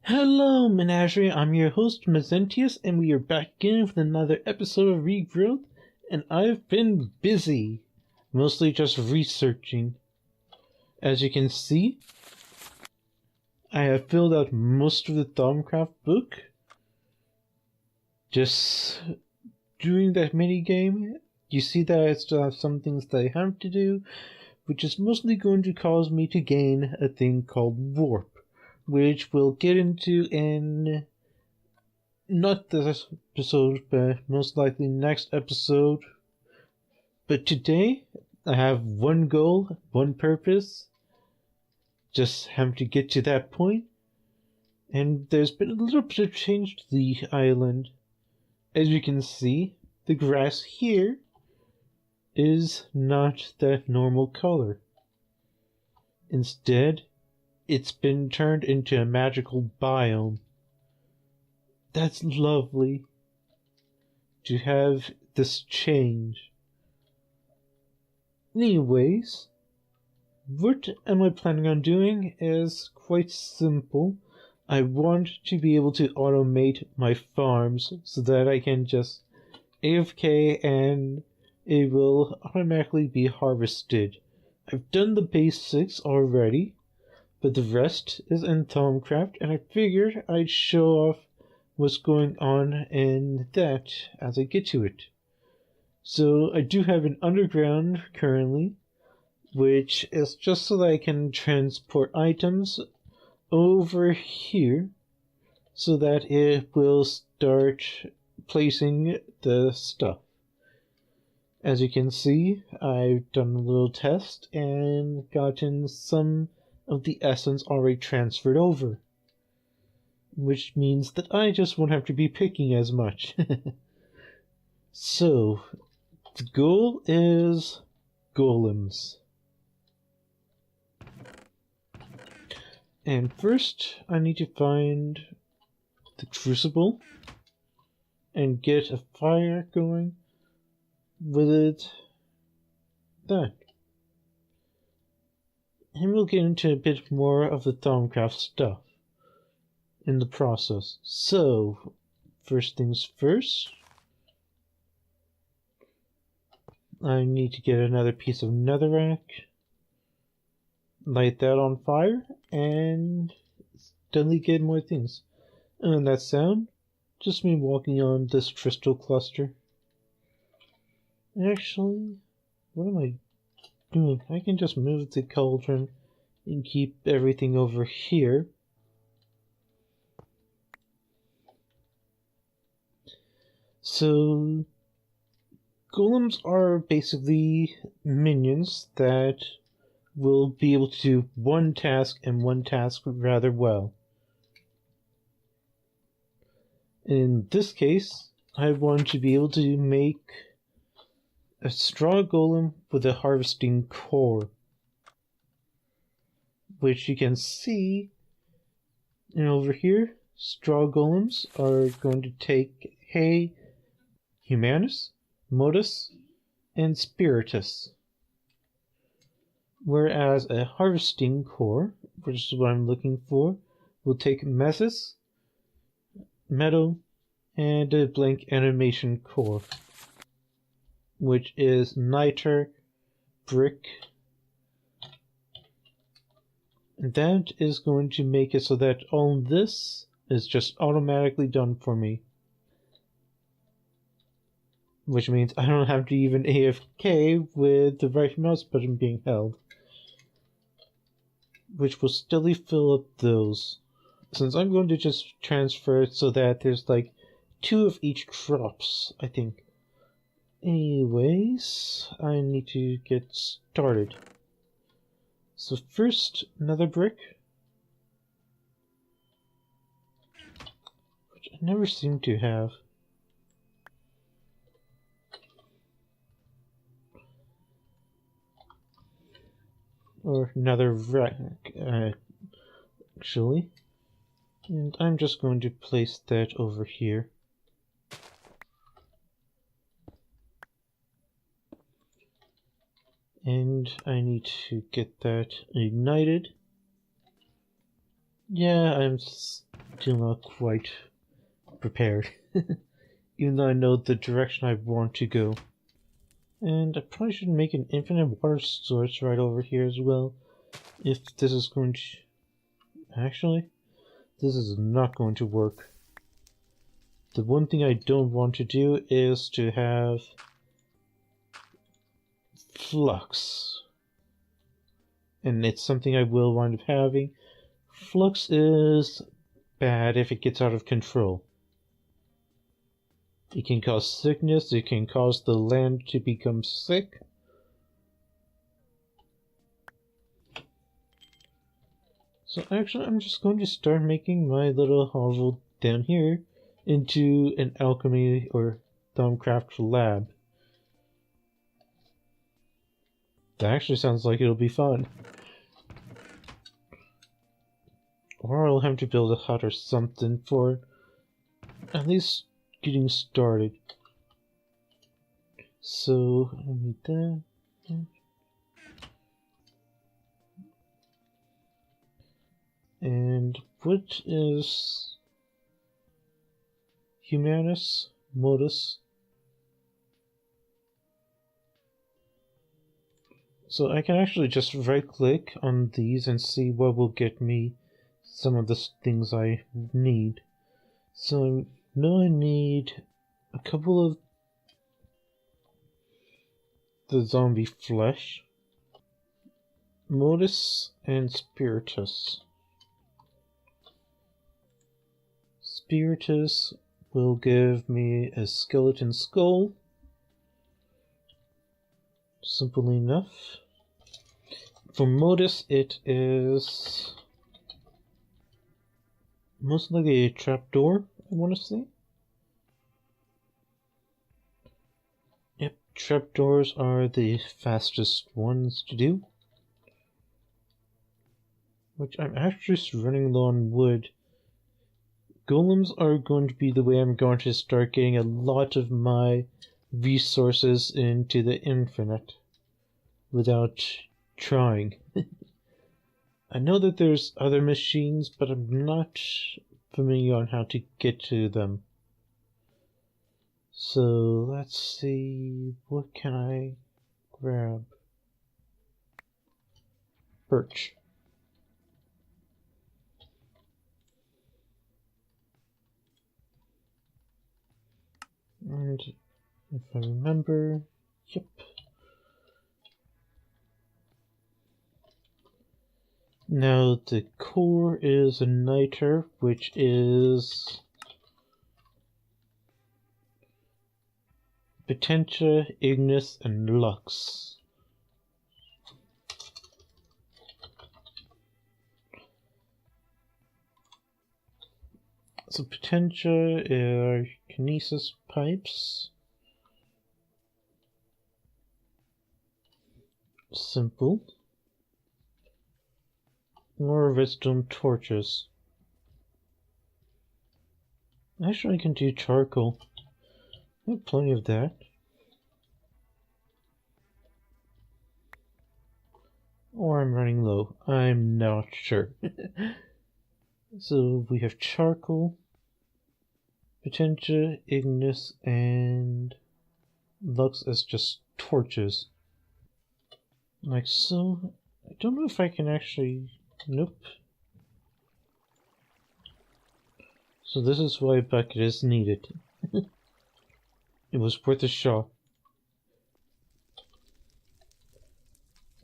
Hello, Menagerie. I'm your host, Mazentius, and we are back again with another episode of Regrowth. And I've been busy, mostly just researching. As you can see, I have filled out most of the Thaumcraft book. Just doing that mini game. You see that I still have some things that I have to do, which is mostly going to cause me to gain a thing called Warp, which we'll get into in not this episode, but most likely next episode. But today, I have one goal, one purpose. Just have to get to that point. And there's been a little bit of change to the island. As you can see, the grass here is not that normal color. Instead, it's been turned into a magical biome. That's lovely to have this change. Anyways, what am I planning on doing is quite simple. I want to be able to automate my farms so that I can just AFK and it will automatically be harvested. I've done the basics already, but the rest is in Thaumcraft, and I figured I'd show off what's going on in that as I get to it. So I do have an underground currently, which is just so that I can transport items over here so that it will start placing the stuff. As you can see, I've done a little test and gotten some of the essence already transferred over, which means that I just won't have to be picking as much. So, the goal is golems. And first, I need to find the crucible and get a fire going with that. And we'll get into a bit more of the Thaumcraft stuff in the process. So, first things first, I need to get another piece of netherrack, light that on fire, and steadily get more things. And that sound, just me walking on this crystal cluster. Actually, what am I doing? I can just move the cauldron and keep everything over here. So, golems are basically minions that will be able to do one task and one task rather well. In this case, I want to be able to make a straw golem with a harvesting core, which you can see, and over here, straw golems are going to take hay, humanus, modus, and spiritus. Whereas a harvesting core, which is what I'm looking for, will take mesis, meadow, and a blank animation core, which is niter, brick. And that is going to make it so that all this is just automatically done for me. Which means I don't have to even AFK with the right mouse button being held. Which will steadily fill up those. Since I'm going to just transfer it so that there's like 2 of each crops, I think. Anyways, I need to get started. So first, another brick. Which I never seem to have. Or another rack, actually. And I'm just going to place that over here. And I need to get that ignited. Yeah, I'm still not quite prepared. Even though I know the direction I want to go. And I probably should make an infinite water source right over here as well. If this is going to... Actually, this is not going to work. The one thing I don't want to do is to have flux. And it's something I will wind up having. Flux is bad if it gets out of control. It can cause sickness, it can cause the land to become sick. So actually I'm just going to start making my little hovel down here into an alchemy or Thaumcraft lab. That actually sounds like it'll be fun. Or I'll have to build a hut or something for at least getting started. So I need that. And what is Humanus Modus? So I can actually just right click on these and see what will get me some of the things I need. So now I need a couple of the zombie flesh, Modus and Spiritus. Spiritus will give me a skeleton skull. Simple enough. For Modus, it is most likely a trapdoor, I want to say. Yep, trapdoors are the fastest ones to do. Which I'm actually just running low on wood. Golems are going to be the way I'm going to start getting a lot of my resources into the infinite without trying. I know that there's other machines, but I'm not familiar on how to get to them. So let's see, what can I grab? Birch. And if I remember, yep. Now the core is a niter, which is Potentia, Ignis, and Lux. So Potentia are kinesis pipes. Simple. More wisdom torches. Actually, I can do charcoal. I have plenty of that. Or I'm running low. I'm not sure. So we have charcoal, Potentia, Ignis, and Lux as just torches. Like so. I don't know if I can actually... Nope. So this is why a bucket is needed. It was worth a shot.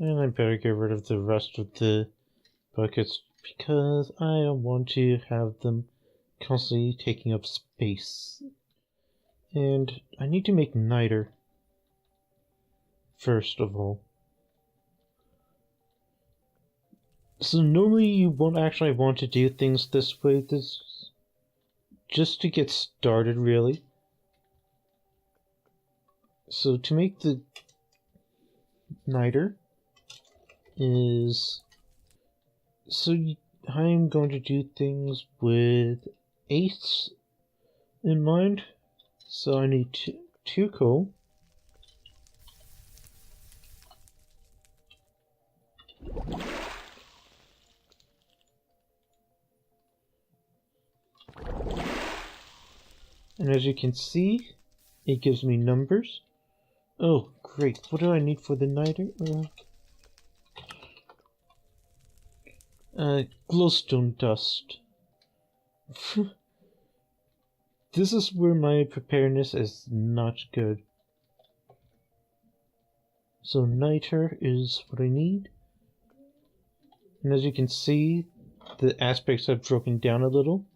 And I better get rid of the rest of the buckets because I don't want to have them constantly taking up space. And I need to make niter first of all. So normally you won't actually want to do things this way, this just to get started really. So to make the niter is, so I'm going to do things with 8 in mind. So I need two coal. And as you can see, it gives me numbers. Oh, great. What do I need for the niter? Glowstone dust. This is where my preparedness is not good. So niter is what I need. And as you can see, the aspects have broken down a little.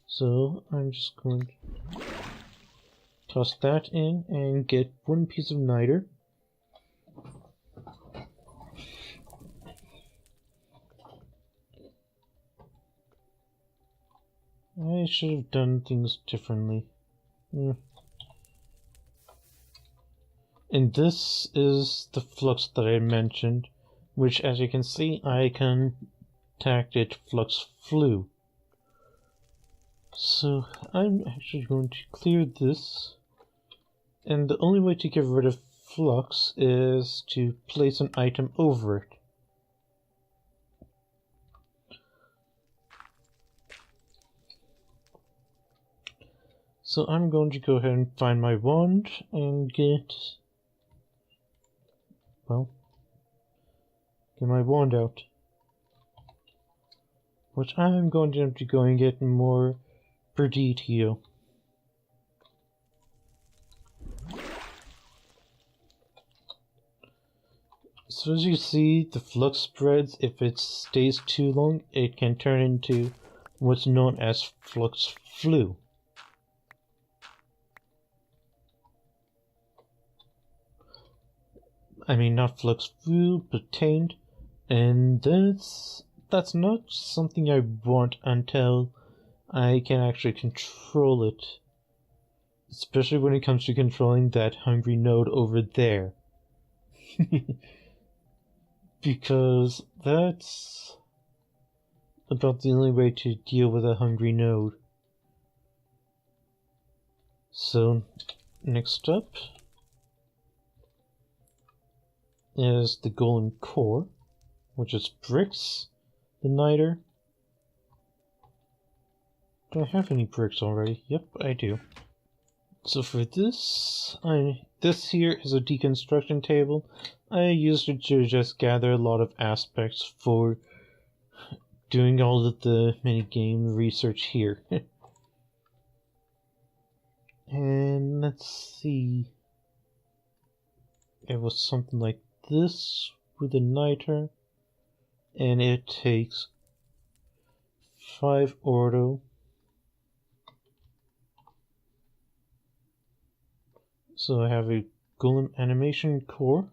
So I'm just going to toss that in and get one piece of niter. I should have done things differently. And this is the flux that I mentioned, which, as you can see, I contacted flux flu. So I'm actually going to clear this, and the only way to get rid of flux is to place an item over it. So I'm going to go ahead and find my wand and get my wand out. But I'm going to have to go and get more per detail. So as you see, the flux spreads. If it stays too long, it can turn into what's known as flux flu. I mean, not flux flu, but tamed. And that's not something I want until I can actually control it. Especially when it comes to controlling that hungry node over there. Because that's about the only way to deal with a hungry node. So, next up is the Golem core, which is bricks, the niter. Do I have any bricks already? Yep, I do. So for this, this here is a deconstruction table. I used it to just gather a lot of aspects for doing all of the minigame research here. And let's see. It was something like this with a niter, and it takes 5 ordo. So I have a Golem animation core.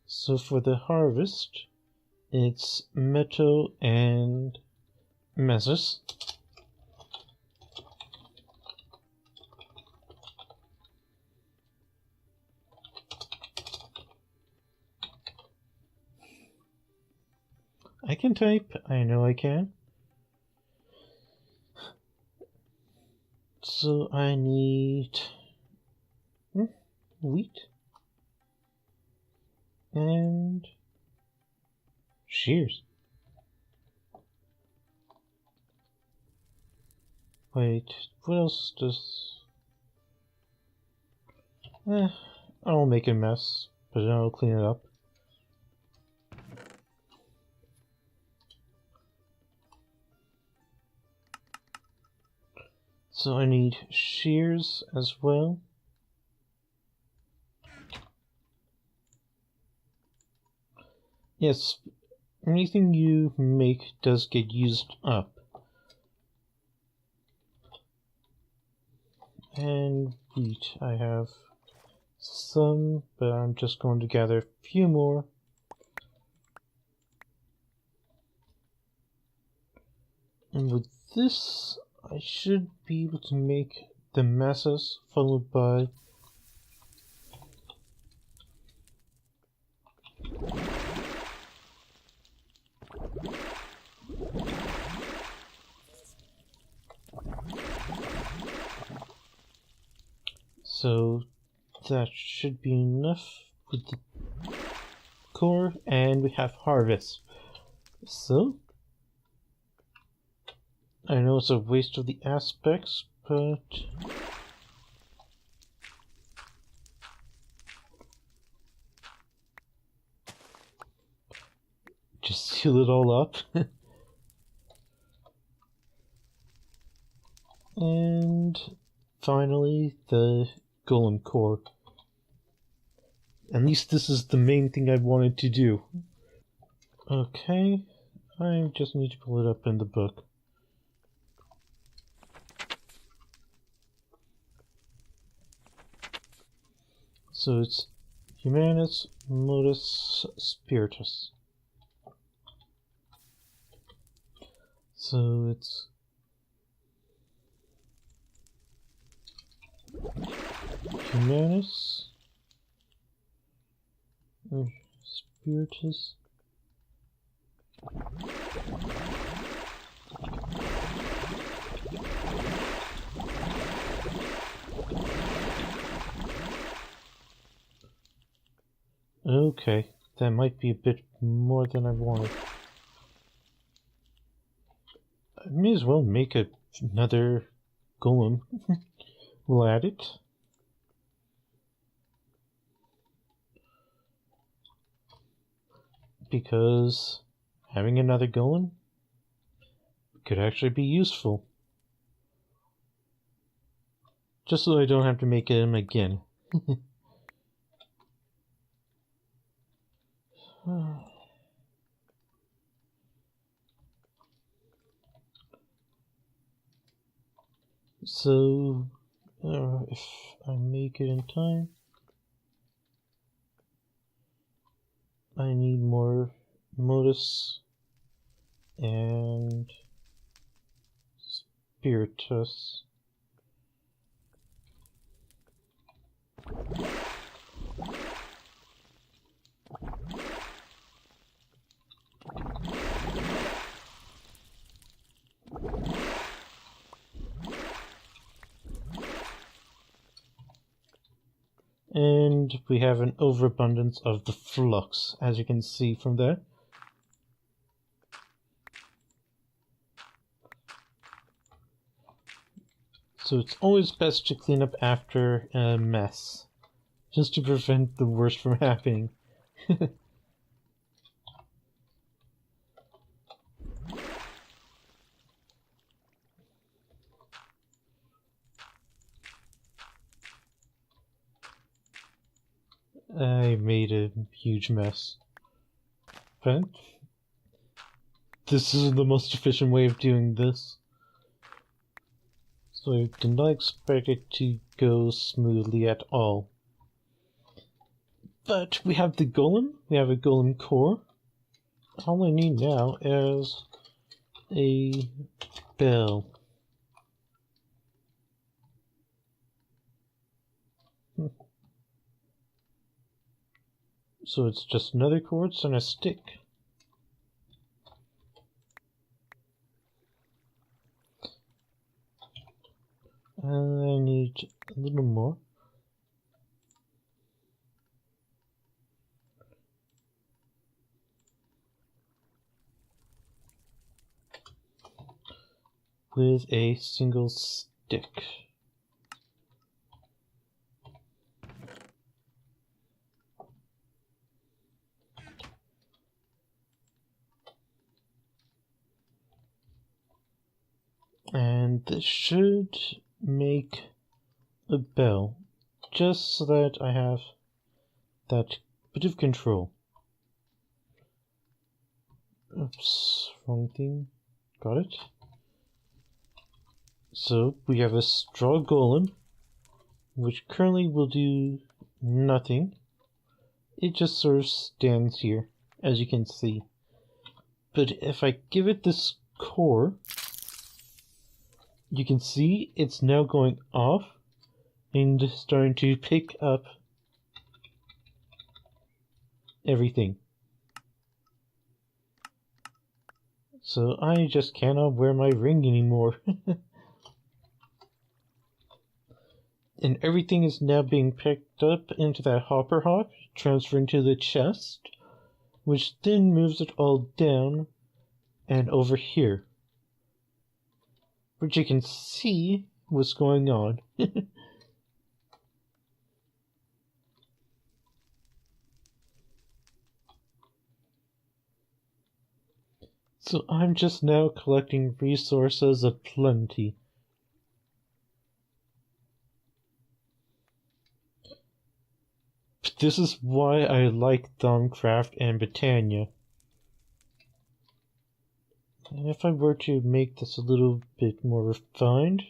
So for the harvest, it's metal and mesas. I can type, I know I can. So I need wheat and shears. Wait, what else does... I'll make a mess, but then I'll clean it up. So I need shears as well. Yes, anything you make does get used up. And wheat, I have some, but I'm just going to gather a few more. And with this, I should be able to make the masses, followed by so that should be enough with the core, and we have harvest. So, I know it's a waste of the aspects, but just seal it all up. And finally, the Golem core. At least this is the main thing I wanted to do. Okay, I just need to pull it up in the book. So it's Humanus Modus Spiritus. So it's Humanus Spiritus. Okay, that might be a bit more than I wanted. I may as well make another golem. We'll add it. Because having another golem could actually be useful. Just so I don't have to make him again. So, if I make it in time, I need more modus and spiritus. And we have an overabundance of the flux, as you can see from there. So it's always best to clean up after a mess, just to prevent the worst from happening. I made a huge mess. But this is the most efficient way of doing this. So I did not expect it to go smoothly at all. But we have the golem, we have a golem core. All I need now is a bell. So it's just another quartz and a stick. And I need a little more. With a single stick. And this should make a bell, just so that I have that bit of control. Oops, wrong thing. Got it. So we have a straw golem, which currently will do nothing. It just sort of stands here, as you can see. But if I give it this core, you can see it's now going off and starting to pick up everything. So I just cannot wear my ring anymore. And everything is now being picked up into that hopper hop, transferring to the chest. which then moves it all down and over here, which you can see what's going on. So I'm just now collecting resources aplenty. But this is why I like Thaumcraft and Britannia. And if I were to make this a little bit more refined...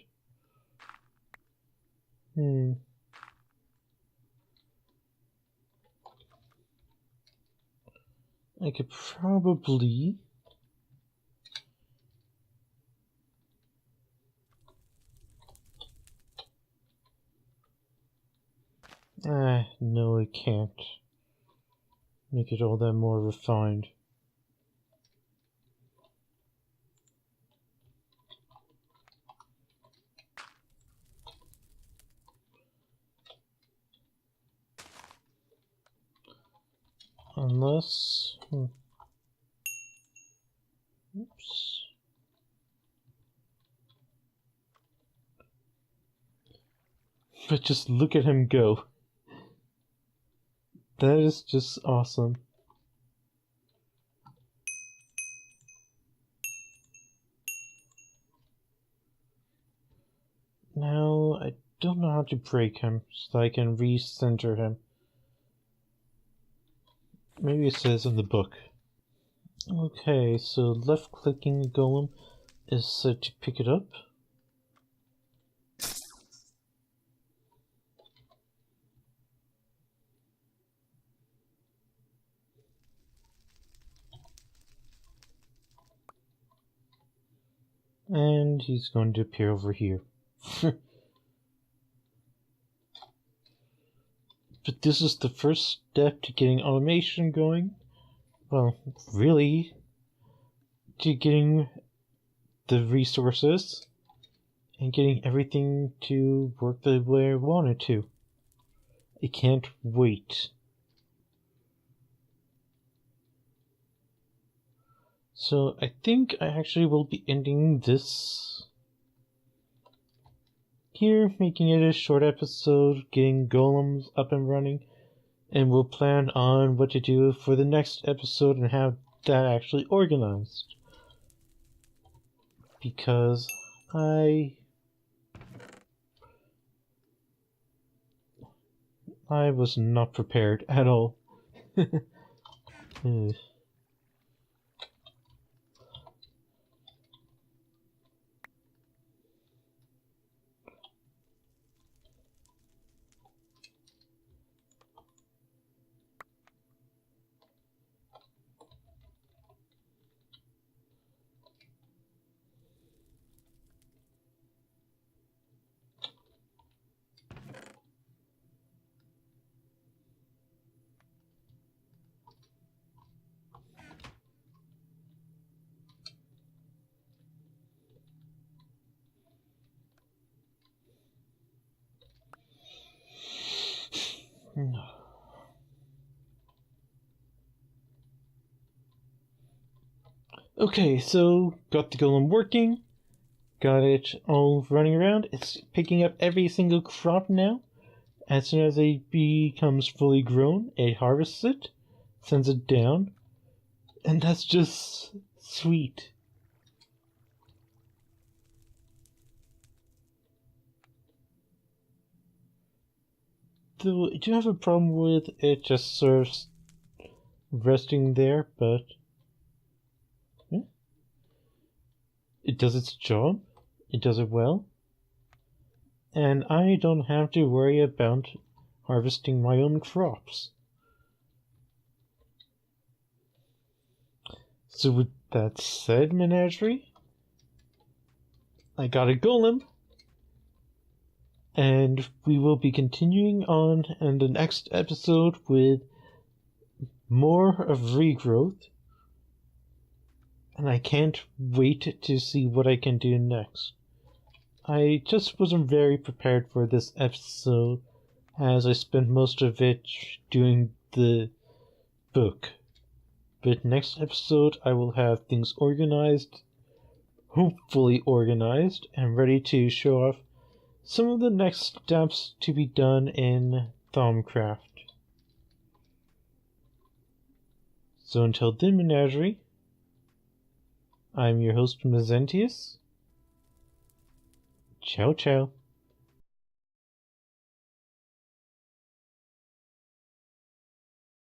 I could probably... no, I can't make it all that more refined. Unless... Oops. But just look at him go. That is just awesome. Now, I don't know how to break him, so I can recenter him. Maybe it says in the book. Okay, so left-clicking the golem is set to pick it up. And he's going to appear over here. But this is the first step to getting automation going. Well, really, to getting the resources and getting everything to work the way I want it to. I can't wait. So I think I actually will be ending this here, making it a short episode, getting golems up and running, and we'll plan on what to do for the next episode and have that actually organized. Because I was not prepared at all. Okay, so got the golem working, got it all running around. It's picking up every single crop now. As soon as it becomes fully grown, it harvests it, sends it down, and that's just sweet. Though I do have a problem with it just sort of resting there, but yeah. It does its job, it does it well, and I don't have to worry about harvesting my own crops. So with that said, Menagerie, I got a golem, and we will be continuing on in the next episode with more of Regrowth, and I can't wait to see what I can do next. I just wasn't very prepared for this episode, as I spent most of it doing the book. But next episode, I will have things organized, hopefully organized, and ready to show off some of the next steps to be done in Thaumcraft. So until then, Menagerie, I'm your host, Mezentius. Ciao, ciao.